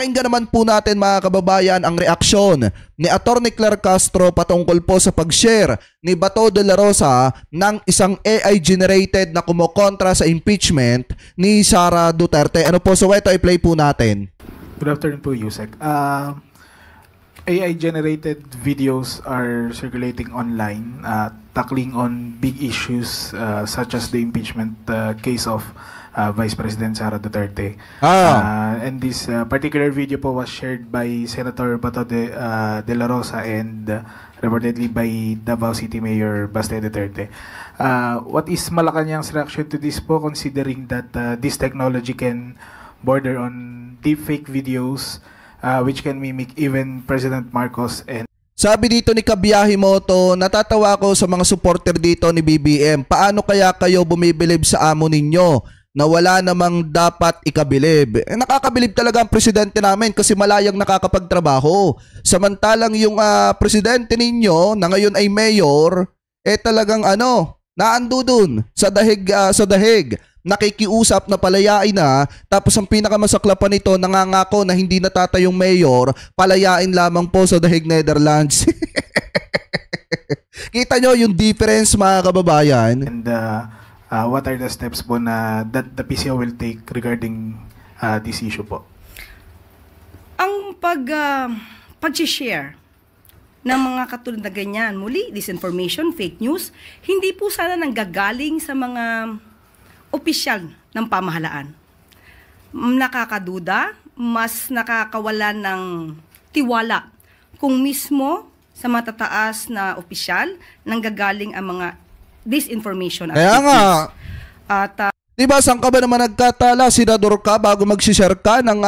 Pakinggan naman po natin mga kababayan ang reaksyon ni Atty. Claire Castro patungkol po sa pag-share ni Bato de la Rosa ng isang AI-generated na kumokontra sa impeachment ni Sara Duterte. Ano po, so ito i-play po natin. Good afternoon po, Yusek. AI-generated videos are circulating online, tackling on big issues such as the impeachment case of Vice President Sara Duterte. And this particular video po was shared by Senator Bato de la Rosa and reportedly by Davao City Mayor Baste Duterte. What is Malacanang's reaction to this po, considering that this technology can border on deepfake videos which can mimic even President Marcos and Sabi dito ni Kabiyahe Moto, natatawa ko sa mga supporter dito ni BBM. Paano kaya kayo bumibilib sa amo ninyo na wala namang dapat ikabilib? Nakakabilib talaga ang presidente namin kasi malayang nakakapagtrabaho. Samantalang yung presidente ninyo na ngayon ay mayor, talagang naando dun sa dahig. Nakikiusap na palayain na, tapos ang pinakamasaklap pa nito, nangangako na hindi natatayong mayor, palayain lamang po sa dahig Netherlands. Kita nyo yung difference mga kababayan? And what are the steps po na that the PCO will take regarding this issue po? Ang pag-share ng mga katulad na ganyan, muli, disinformation, fake news, hindi po sana nanggagaling sa mga opisyal ng pamahalaan. Nakakaduda, mas nakakawalan ng tiwala kung mismo sa matataas na opisyal nanggagaling ang mga disinformation. Kaya nga, diba, saan ka ba naman nagkatala? Senador ka bago mag-share ka ng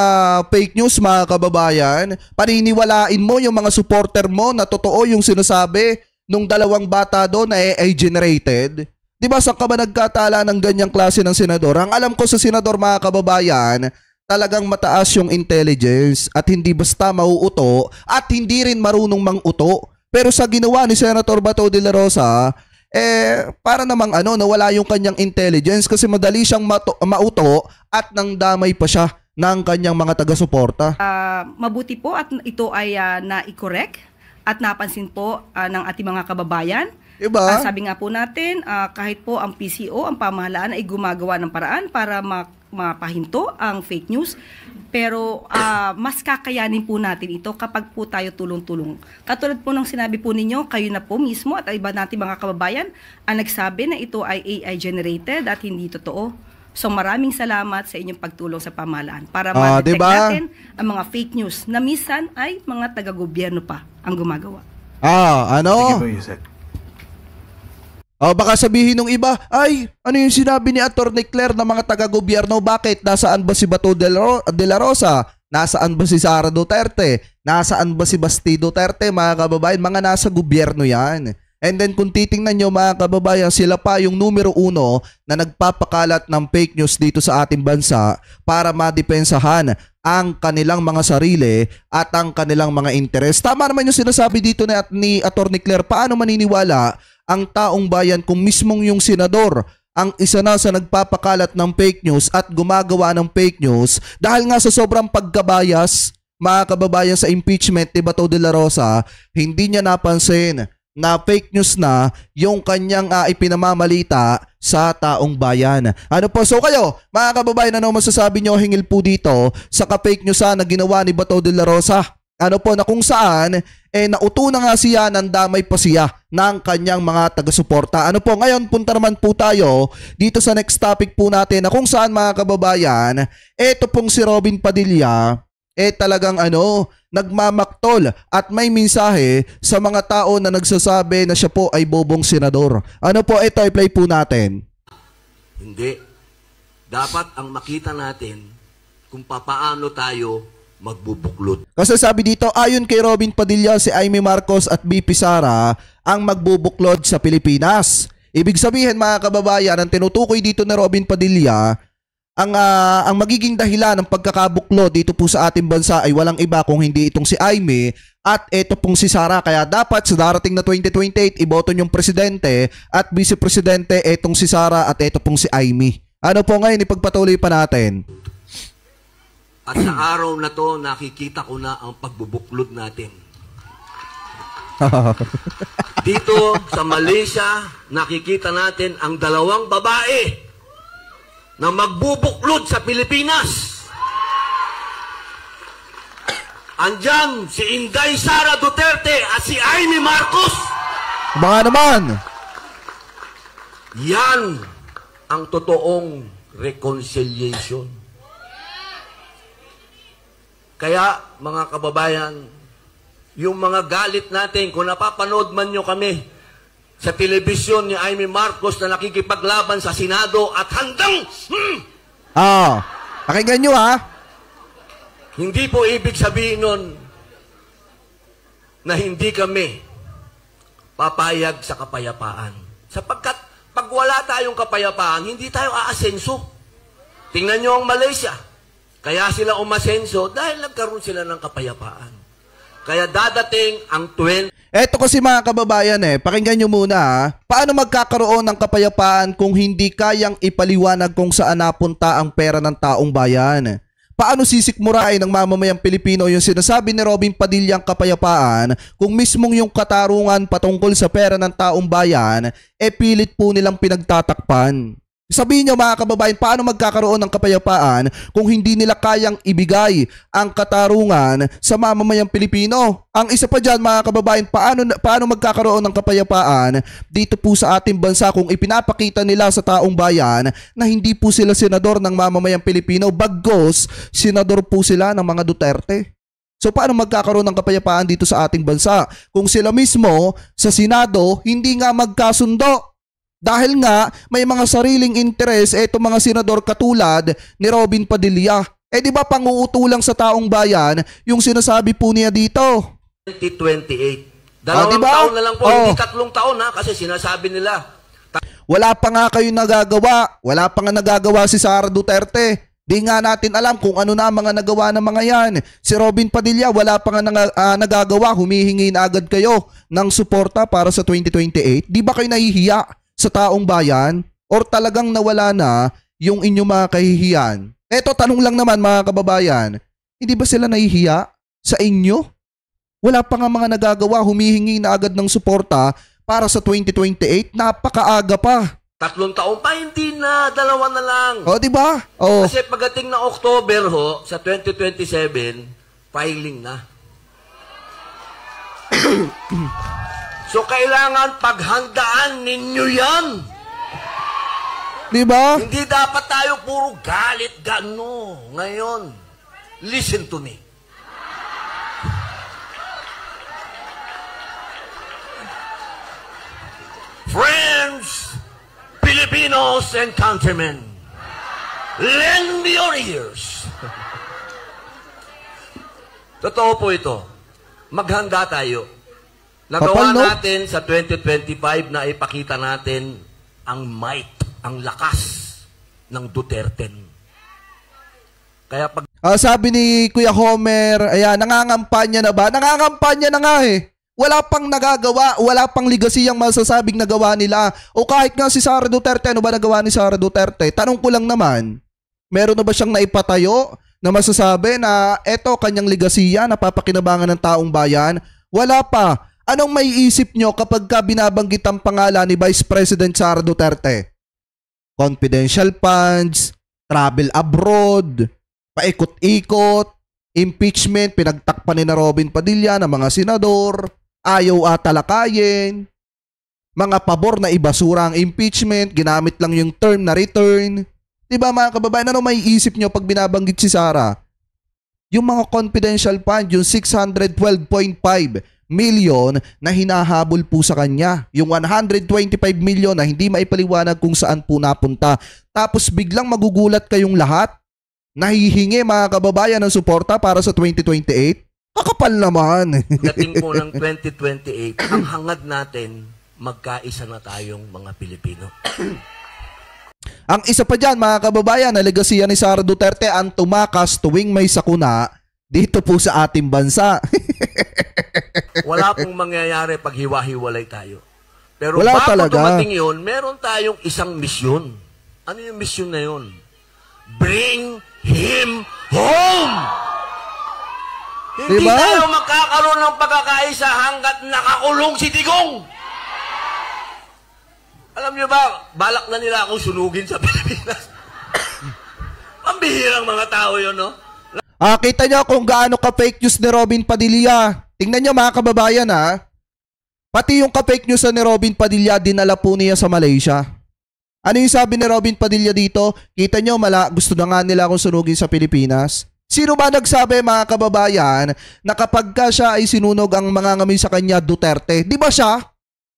fake news mga kababayan? Paniniwalain mo yung mga supporter mo na totoo yung sinasabi nung dalawang bata doon na AI-generated? Diba, saan ka ba nagkatala ng ganyang klase ng senador? Ang alam ko sa senador mga kababayan, talagang mataas yung intelligence at hindi basta mauuto at hindi rin marunong manguto. Pero sa ginawa ni Senator Bato de la Rosa, para namang nawala yung kanyang intelligence kasi madali siyang mauto at nang damay pa siya ng kanyang mga taga-suporta. Mabuti po at ito ay na-correct at napansin po ng ating mga kababayan. Diba? Sabi nga po natin, kahit po ang PCO, ang pamahalaan ay gumagawa ng paraan para mapahinto ang fake news, pero mas kakayanin po natin ito kapag po tayo tulong-tulong. Katulad po ng sinabi po ninyo, kayo na po mismo at iba natin mga kababayan ang nagsabi na ito ay AI generated at hindi totoo. So maraming salamat sa inyong pagtulong sa pamahalaan para ma-detect natin ang mga fake news na minsan ay mga taga-gobyerno pa ang gumagawa. Thank you po, Yusek. Baka sabihin ng iba, ay, ano yung sinabi ni Atty. Claire ng mga taga-gobyerno? Bakit? Nasaan ba si Bato de la Rosa? Nasaan ba si Sara Duterte? Nasaan ba si Basti Duterte? Mga kababayan, mga nasa gobyerno yan. And then kung titingnan nyo mga kababayan, sila pa yung numero 1 na nagpapakalat ng fake news dito sa ating bansa para madepensahan ang kanilang mga sarili at ang kanilang mga interes. Tama naman yung sinasabi dito ni Atty. Claire, paano maniniwala ang taong bayan kung mismong yung senador ang isa na sa nagpapakalat ng fake news at gumagawa ng fake news dahil nga sa sobrang pagkabayas mga kababayan sa impeachment ni Bato de la Rosa, hindi niya napansin na fake news na yung kanyang ipinamamalita sa taong bayan. Ano po? So kayo, mga kababayan, ano masasabi nyo hingil po dito sa ka-fake news na ginawa ni Bato de la Rosa? Ano po, na kung saan nauto na nga siya, nandamay pa siya ng kanyang mga taga-suporta. Ano po, ngayon punta naman po tayo dito sa next topic po natin na kung saan mga kababayan, eto pong si Robin Padilla, talagang nagmamaktol at may mensahe sa mga tao na nagsasabi na siya po ay bobong senador. Ano po, ito i-play po natin. Hindi. Dapat ang makita natin kung papaano tayo magbubuklod. Kasi sabi dito, ayon kay Robin Padilla, si Amy Marcos at BP Sara ang magbubuklod sa Pilipinas. Ibig sabihin mga kababayan, ang tinutukoy dito ni Robin Padilla, ang magiging dahilan ng pagkakabuklod dito po sa ating bansa ay walang iba kung hindi itong si Amy at ito pong si Sara. Kaya dapat sa darating na 2028, iboto niyong presidente at vice-presidente itong si Sara at ito pong si Amy. Ano po ngayon, ipagpatuloy pa natin. At sa araw na to, nakikita ko na ang pagbubuklod natin. Dito sa Malaysia, nakikita natin ang dalawang babae na magbubuklod sa Pilipinas. Andiyan si Inday Sara Duterte at si Amy Marcos. Mga naman. Yan ang totoong reconciliation. Kaya, mga kababayan, yung mga galit natin, kung napapanood man nyo kami sa telebisyon ni Amy Marcos na nakikipaglaban sa Senado at handang... Pakinggan nyo ha. Hindi po ibig sabihin nun na hindi kami papayag sa kapayapaan. Sapagkat pag wala tayong kapayapaan, hindi tayo aasenso. Tingnan nyo ang Malaysia. Kaya sila umasenso dahil nagkaroon sila ng kapayapaan. Kaya dadating ang 20... Eto kasi mga kababayan pakinggan nyo muna ha. Paano magkakaroon ng kapayapaan kung hindi kayang ipaliwanag kung saan napunta ang pera ng taong bayan? Paano sisikmurain ng mamamayang Pilipino yung sinasabi ni Robin Padilla ang kapayapaan kung mismong yung katarungan patungkol sa pera ng taong bayan pilit po nilang pinagtatakpan? Sabihin niyo mga kababayan, paano magkakaroon ng kapayapaan kung hindi nila kayang ibigay ang katarungan sa mamamayang Pilipino? Ang isa pa dyan mga kababayan, paano magkakaroon ng kapayapaan dito po sa ating bansa kung ipinapakita nila sa taong bayan na hindi po sila senador ng mamamayang Pilipino, bagos senador po sila ng mga Duterte? So paano magkakaroon ng kapayapaan dito sa ating bansa kung sila mismo sa Senado hindi nga magkasundo? Dahil nga may mga sariling interes itong mga senador katulad ni Robin Padilla. Di ba panguutulang sa taong bayan yung sinasabi po niya dito? 2028. Dalawang diba? taon na lang po, hindi 3 taon ha, kasi sinasabi nila. Wala pa nga kayo nagagawa. Wala pa nga nagagawa si Sara Duterte. Di nga natin alam kung ano na mga nagawa ng mga yan. Si Robin Padilla, wala pa nga nagagawa. Humihingi na agad kayo ng suporta para sa 2028. Di ba kayo nahihiya sa taong bayan? Or talagang nawala na yung inyong mga kahihiyan? Eto, tanong lang naman mga kababayan, hindi ba sila nahihiya sa inyo? Wala pa nga mga nagagawa, humihingi na agad ng suporta para sa 2028, napakaaga pa. 3 taon pa, hindi na, 2 na lang. Di ba? Kasi pagdating ng October sa 2027, filing na. So, kailangan paghandaan ninyo yan. Diba? Hindi dapat tayo puro galit, gano. Ngayon, listen to me. Friends, Filipinos and countrymen, lend me your ears. Totoo po ito. Maghanda tayo. Nagawa natin sa 2025 na ipakita natin ang might, ang lakas ng Duterte. Kaya pag... sabi ni Kuya Homer, ayan, nangangampanya na ba? Nangangampanya na nga Wala pang nagagawa, wala pang ligasiyang masasabing nagawa nila. O kahit nga si Sara Duterte, ano ba nagawa ni Sara Duterte? Tanong ko lang naman, meron na ba siyang naipatayo na masasabi na eto kanyang ligasiya na papakinabangan ng taong bayan? Wala pa. Anong maiisip nyo kapag ka binabanggit ang pangalan ni Vice President Sara Duterte? Confidential funds, travel abroad, paikot-ikot, impeachment, pinagtakpan ni na Robin Padilla ng mga senador, ayaw atalakayin, mga pabor na ibasura ang impeachment, ginamit lang yung term na return. Diba mga kababayan, ano maiisip nyo pag binabanggit si Sara? Yung mga confidential fund, yung 612.5 million na hinahabol po sa kanya. Yung 125 million na hindi maipaliwanag kung saan po napunta. Tapos biglang magugulat kayong lahat, nahihingi mga kababayan ng suporta para sa 2028. Kakapal naman. Dating po ng 2028, ang hangad natin, magkaisa na tayong mga Pilipino. Ang isa pa dyan mga kababayan, na legasiya ni Sara Duterte ang tumakas tuwing may sakuna dito po sa ating bansa. Wala pong mangyayari pag hiwa-hiwalay tayo. Pero wala bago talaga dumating yun, meron tayong isang misyon. Ano yung misyon na yun? Bring him home. Hindi Diba? tayo magkakaroon ng pagkakaisa hanggat nakakulong si Digong. Alam niyo ba, balak na nila akong sunugin sa Pilipinas. Pambihirang mga tao yun, no? Kita nyo kung gaano ka-fake news ni Robin Padilla. Tingnan nyo mga kababayan ha. Pati yung ka-fake news ni Robin Padilla, dinala po niya sa Malaysia. Ano yung sabi ni Robin Padilla dito? Kita nyo, gusto na nga nila akong sunugin sa Pilipinas. Sino ba nagsabi mga kababayan na kapag ka siya ay sinunog ang mangangamoy sa kanya Duterte? Di ba siya?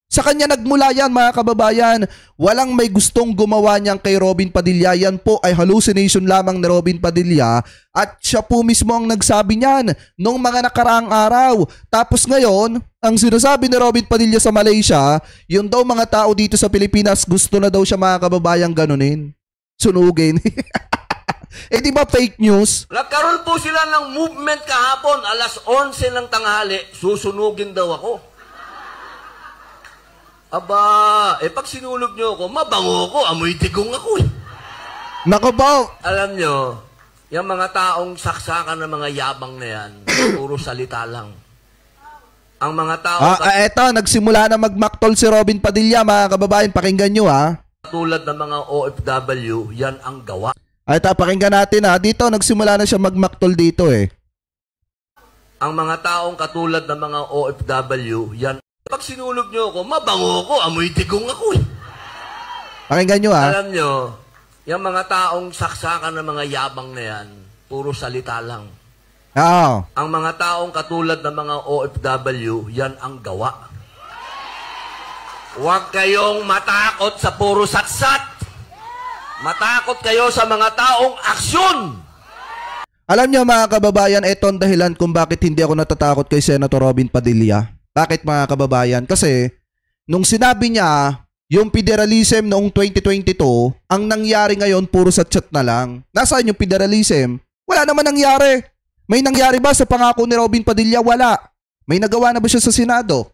Sa kanya nagmula yan mga kababayan. Walang may gustong gumawa niyan kay Robin Padilla. Yan po ay hallucination lamang ni Robin Padilla. At siya po mismo ang nagsabi niyan nung mga nakaraang araw. Tapos ngayon, ang sinasabi ni Robin Padilla sa Malaysia, yung daw mga tao dito sa Pilipinas gusto na daw siya mga kababayang ganunin. Sunugin. Eh di ba fake news? Nagkaroon po sila ng movement kahapon, alas 11 ng tanghali, susunugin daw ako. Aba, pag sinulog nyo ako, mabango ako, amoy digong ako eh. Nako ba? Alam nyo, yung mga taong saksakan ng mga yabang na yan, puro salita lang. Ang mga tao... Eto, nagsimula na magmaktol si Robin Padilla, mga kababayan, pakinggan nyo ha. Tulad ng mga OFW, yan ang gawa. Eto, pakinggan natin ha. Dito, nagsimula na siya magmaktol dito eh. Ang mga taong katulad ng mga OFW, yan. Pag sinulog nyo ako, mabango ako, amoy digong ako eh. Pakinggan nyo ha. Alam nyo, yung mga taong saksakan ng mga yabang na yan, puro salita lang. Oo. Ang mga taong katulad ng mga OFW, yan ang gawa. Huwag kayong matakot sa puro satsat. Matakot kayo sa mga taong aksyon. Alam nyo mga kababayan, ito ang dahilan kung bakit hindi ako natatakot kay Senator Robin Padilla. Bakit mga kababayan? Kasi nung sinabi niya yung federalism noong 2022, ang nangyari ngayon puro sa chat na lang. Nasaan yung federalism? Wala naman nangyari. May nangyari ba sa pangako ni Robin Padilla? Wala. May nagawa na ba siya sa Senado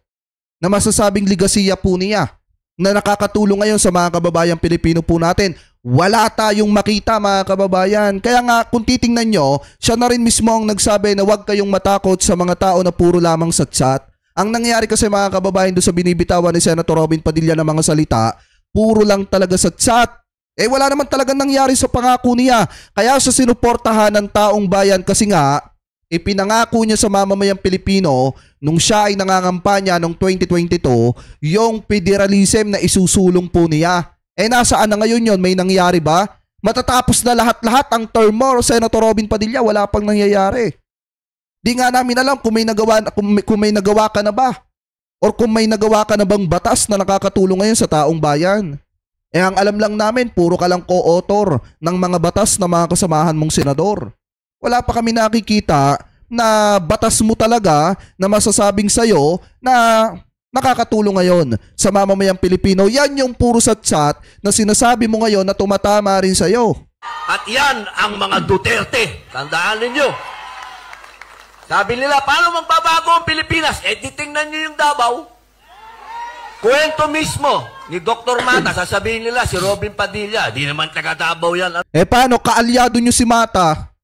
na masasabing ligasiya po niya na nakakatulong ngayon sa mga kababayang Pilipino po natin? Wala tayong makita mga kababayan. Kaya nga kung titingnan nyo, siya na rin mismo ang nagsabi na huwag kayong matakot sa mga tao na puro lamang sa chat. Ang nangyari kasi mga kababayan doon sa binibitawan ni Senator Robin Padilla ng mga salita, puro lang talaga sa chat. Wala naman talaga nangyari sa pangako niya. Kaya siya sinuportahan ng taong bayan kasi nga, ipinangako niya sa mamamayang Pilipino nung siya ay nangangampanya noong 2022, yung federalism na isusulong po niya. Nasaan na ngayon yon? May nangyari ba? Matatapos na lahat-lahat ang term mo, Senator Robin Padilla, wala pang nangyayari. Di nga namin alam kung may nagawa ka na ba? Or kung may nagawa ka na bang batas na nakakatulong ngayon sa taong bayan. Ang alam lang namin, puro ka lang co-author ng mga batas na mga kasamahan mong senador. Wala pa kami nakikita na batas mo talaga na masasabing sa'yo na nakakatulong ngayon sa mamamayang Pilipino. Yan yung puro sa chat na sinasabi mo ngayon na tumatama rin sa'yo. At yan ang mga Duterte. Tandaan ninyo. Sabi nila, paano magbabago ang Pilipinas? Titingnan nyo yung Davao. Kwento mismo ni Dr. Mata, sasabihin nila si Robin Padilla. Di naman taga Davao yan. Paano? Kaalyado nyo si Mata.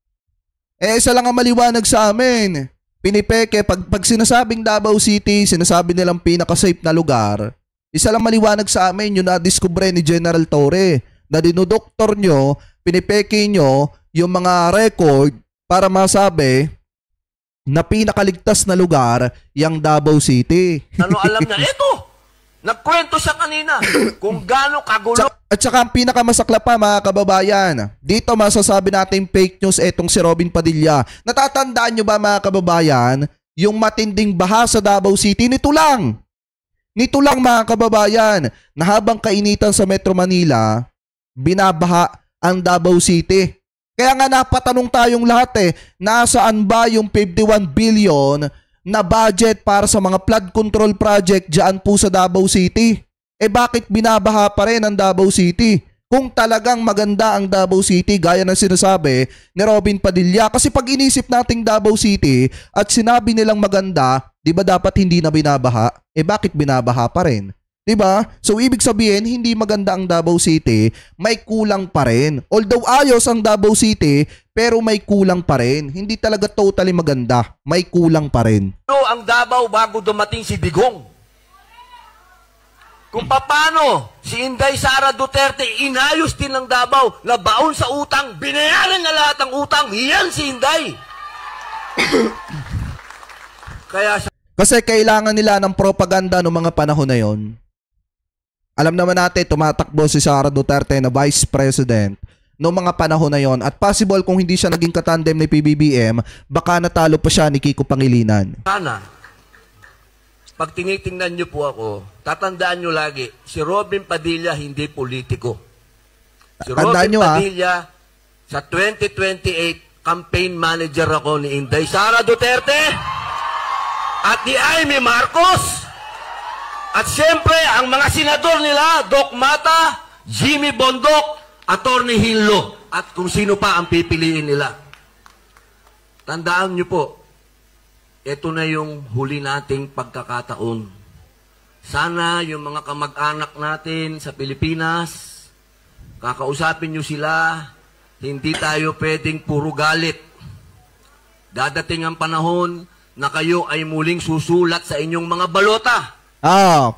Isa lang ang maliwanag sa amin. Pinipeke, pag sinasabing Davao City, sinasabi nilang pinaka-safe na lugar, isa lang maliwanag sa amin, yung na-discover ni General Torre, na dinodoktor nyo, pinipeke nyo yung mga record para masabi na pinakaligtas na lugar yung Davao City. Ano alam na? Eto! Nagkwento siya kanina kung gaano kagulo. At saka ang pinakamasakla pa mga kababayan, dito masasabi natin fake news etong si Robin Padilla. Natatandaan nyo ba mga kababayan, yung matinding baha sa Davao City? Nito lang mga kababayan, na habang kainitan sa Metro Manila, binabaha ang Davao City. Kaya nga napatanong tayong lahat nasaan ba yung 51 billion na budget para sa mga flood control project dyan po sa Davao City? Bakit binabaha pa rin ang Davao City? Kung talagang maganda ang Davao City, gaya ng sinasabi ni Robin Padilla. Kasi pag inisip nating Davao City at sinabi nilang maganda, di ba dapat hindi na binabaha? Bakit binabaha pa rin? Diba? So, ibig sabihin, hindi maganda ang Davao City, may kulang pa rin. Although ayos ang Davao City, pero may kulang pa rin. Hindi talaga totally maganda. May kulang pa rin. Ang Davao bago dumating si Digong. Kung paano si Inday Sara Duterte inayos din ng Davao na baon sa utang, binayaran na lahat ng utang, yan si Inday. Kasi kailangan nila ng propaganda noong mga panahon na yon. Alam naman natin, tumatakbo si Sara Duterte na Vice President noong mga panahon na yon. At possible kung hindi siya naging katandem ni PBBM, baka natalo pa siya ni Kiko Pangilinan. Sana, pag tinitingnan niyo po ako, tatandaan niyo lagi, si Robin Padilla hindi politiko. Si Robin Padilla, sa 2028, campaign manager ako ni Inday Sara Duterte at ni Amy Marcos. At siyempre, ang mga senador nila, Doc Mata, Jimmy Bondok, Atty. Hillo, at kung sino pa ang pipiliin nila. Tandaan niyo po, ito na yung huli nating pagkakataon. Sana yung mga kamag-anak natin sa Pilipinas, kakausapin niyo sila, hindi tayo pwedeng puro galit. Dadating ang panahon na kayo ay muling susulat sa inyong mga balota.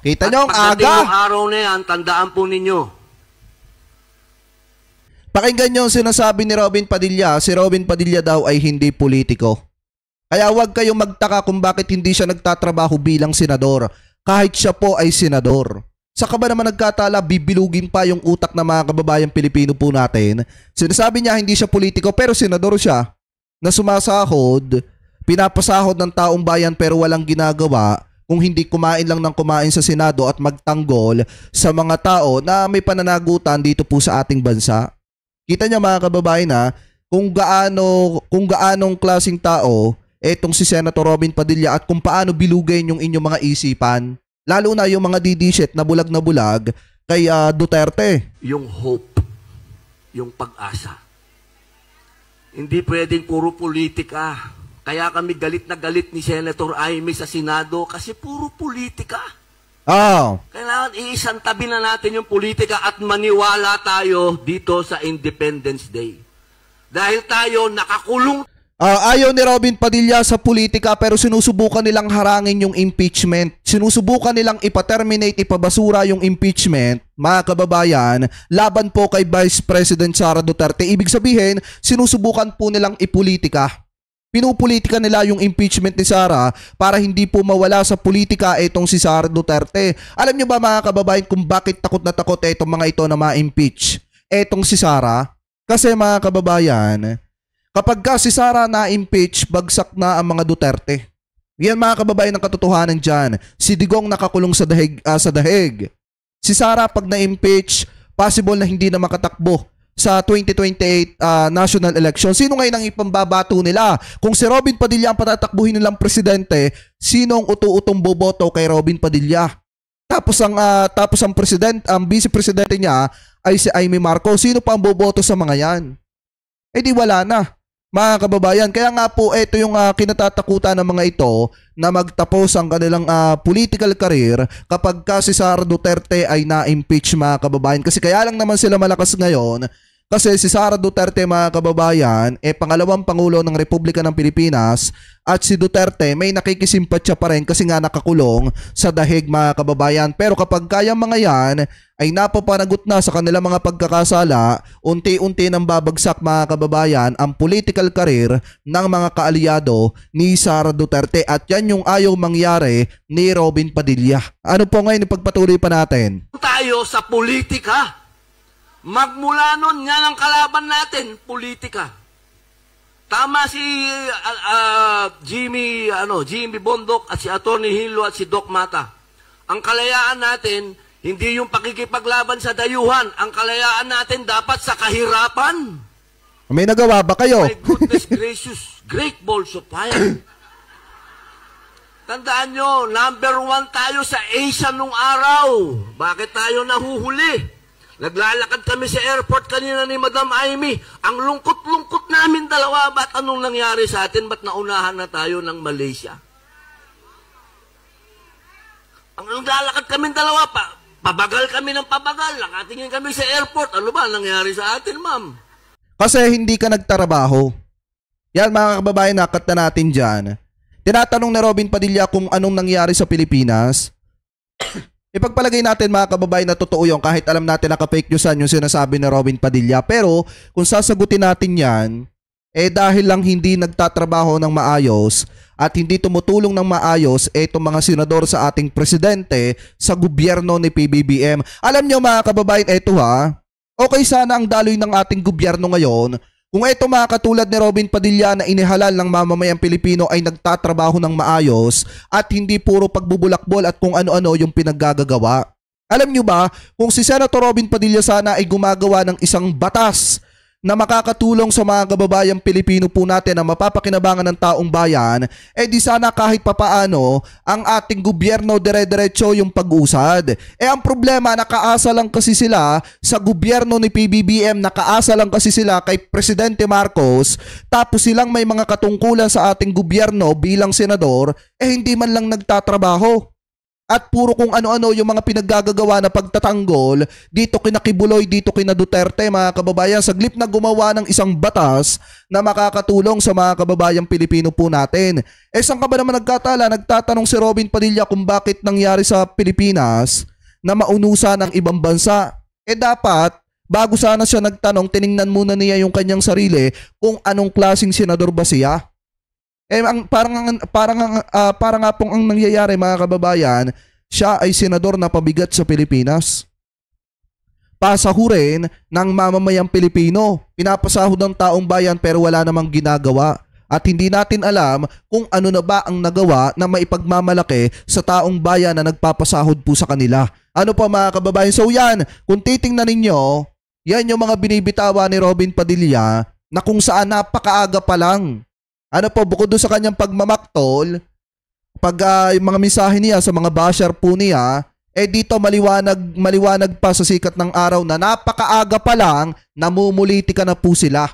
Kita nyo ang aga. At yung araw na yan, tandaan po ninyo. Pakinggan nyo ang sinasabi ni Robin Padilla. Si Robin Padilla daw ay hindi politiko. Kaya huwag kayong magtaka kung bakit hindi siya nagtatrabaho bilang senador. Kahit siya po ay senador. Saka ba naman nagkatala, bibilugin pa yung utak ng mga kababayang Pilipino po natin. Sinasabi niya hindi siya politiko pero senador siya. Na sumasahod, pinapasahod ng taong bayan pero walang ginagawa. Kung hindi kumain lang ng kumain sa Senado at magtanggol sa mga tao na may pananagutan dito po sa ating bansa. Kita niya mga kababayan na kung gaanong klaseng tao etong si Senator Robin Padilla at kung paano bilugin yung inyong mga isipan. Lalo na yung mga didishit na bulag kay Duterte. Yung hope, yung pag-asa. Hindi pwedeng puro politika. Kaya kami galit na galit ni Senator Amy sa Senado kasi puro politika. Kailangan iisang tabi na natin yung politika at maniwala tayo dito sa Independence Day. Dahil tayo nakakulong. Ayaw ni Robin Padilla sa politika pero sinusubukan nilang harangin yung impeachment. Sinusubukan nilang ipaterminate, ipabasura yung impeachment, mga kababayan, laban po kay Vice President Sara Duterte. Ibig sabihin, sinusubukan po nilang ipolitika. Pinupolitika nila yung impeachment ni Sara para hindi po mawala sa politika itong si Sara Duterte. Alam nyo ba mga kababayan kung bakit takot na takot itong mga ito na ma-impeach itong si Sara? Kasi mga kababayan, kapag ka si Sara na-impeach, bagsak na ang mga Duterte. Yan mga kababayan ang katotohanan dyan. Si Digong nakakulong sa dahig. Si Sara pag na-impeach, possible na hindi na makatakbo sa 2028 national election. Sino ngayon ang ipambabato nila? Kung si Robin Padilla ang patatakbuhin nilang presidente, sino ang utu-utong boboto kay Robin Padilla? Tapos ang vice presidente niya ay si Amy Marcos. Sino pa ang boboto sa mga yan? Di wala na. Mga kababayan, kaya nga po ito yung kinatatakutan ng mga ito na magtapos ang kanilang political career kapag si Sara Duterte ay na-impeach mga kababayan. Kasi kaya lang naman sila malakas ngayon kasi si Sara Duterte mga kababayan pangalawang Pangulo ng Republika ng Pilipinas at si Duterte may nakikisimpatya pa rin kasi nga nakakulong sa dahig mga kababayan. Pero kapag kaya mga yan ay napapanagot na sa kanilang mga pagkakasala, unti-unti nang babagsak mga kababayan ang political career ng mga kaalyado ni Sara Duterte at yan yung ayaw mangyari ni Robin Padilla. Ano po ngayon ipagpatuloy pa natin? Tayo sa politika. Magmula nun, yan ang kalaban natin, politika. Tama si Jimmy Bondok at si Atty. Hillo at si Doc Mata. Ang kalayaan natin, hindi yung pakikipaglaban sa dayuhan. Ang kalayaan natin dapat sa kahirapan. May nagawa ba kayo? My goodness gracious, great balls of fire. Tandaan nyo, number 1 tayo sa Asia nung araw. Bakit tayo nahuhuli? Naglalakad kami sa airport kanina ni Madam Amy. Ang lungkot-lungkot namin dalawa. Ba't anong nangyari sa atin? Ba't naunahan na tayo ng Malaysia? Ang naglalakad kami dalawa pa. Pabagal kami ng pabagal. Nakatingin kami sa airport. Ano ba nangyari sa atin, ma'am? Kasi hindi ka nagtrabaho. Yan mga kababayan, nakat na natin dyan. Tinatanong ni Robin Padilla kung anong nangyari sa Pilipinas. Ipagpalagay natin mga kababayan na totoo yun kahit alam natin naka-fake newsan yung sinasabi ni Robin Padilla. Pero kung sasagutin natin yan, dahil lang hindi nagtatrabaho ng maayos at hindi tumutulong ng maayos itong mga senador sa ating presidente sa gobyerno ni PBBM. Alam nyo mga kababayan, eto okay sana ang daloy ng ating gobyerno ngayon kung ito mga katulad ni Robin Padilla na inihalal ng mamamayang Pilipino ay nagtatrabaho ng maayos at hindi puro pagbubulakbol at kung ano-ano yung pinaggagawa. Alam nyo ba, kung si Senator Robin Padilla sana ay gumagawa ng isang batas na makakatulong sa mga kababayang Pilipino po natin na mapapakinabangan ng taong bayan, di sana kahit papaano ang ating gobyerno dire-diretso yung pag-usad. Ang problema, nakaasa lang kasi sila sa gobyerno ni PBBM, nakaasa lang kasi sila kay Presidente Marcos, tapos silang may mga katungkulan sa ating gobyerno bilang senador, hindi man lang nagtatrabaho. At puro kung ano-ano yung mga pinaggagawa na pagtatanggol, dito kina Kibuloy, dito kina Duterte, mga kababayan, saglip na gumawa ng isang batas na makakatulong sa mga kababayang Pilipino po natin. Saan ka ba naman nagkatala? Nagtatanong si Robin Padilla kung bakit nangyari sa Pilipinas na maunusa ng ibang bansa. Dapat, bago sana siya nagtanong, tiningnan muna niya yung kanyang sarili kung anong klaseng senador ba siya. Parang nga pong ang nangyayari mga kababayan, siya ay senador na pabigat sa Pilipinas. Pasahurin ng mamamayang Pilipino. Pinapasahod ng taong bayan pero wala namang ginagawa. At hindi natin alam kung ano na ba ang nagawa na maipagmamalaki sa taong bayan na nagpapasahod po sa kanila. Ano pa mga kababayan? So yan, kung titingnan ninyo, yan yung mga binibitawa ni Robin Padilla na kung saan napakaaga pa lang. Ano po, bukod doon sa kanyang pagmamaktol, yung mga mensahe niya sa mga basher po niya, dito maliwanag pa sa sikat ng araw na napakaaga pa lang, namumulitika na po sila.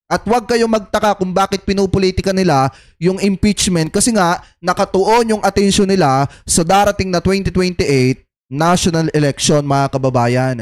At huwag kayong magtaka kung bakit pinupolitika nila yung impeachment kasi nga nakatuon yung atensyon nila sa darating na 2028 national election mga kababayan.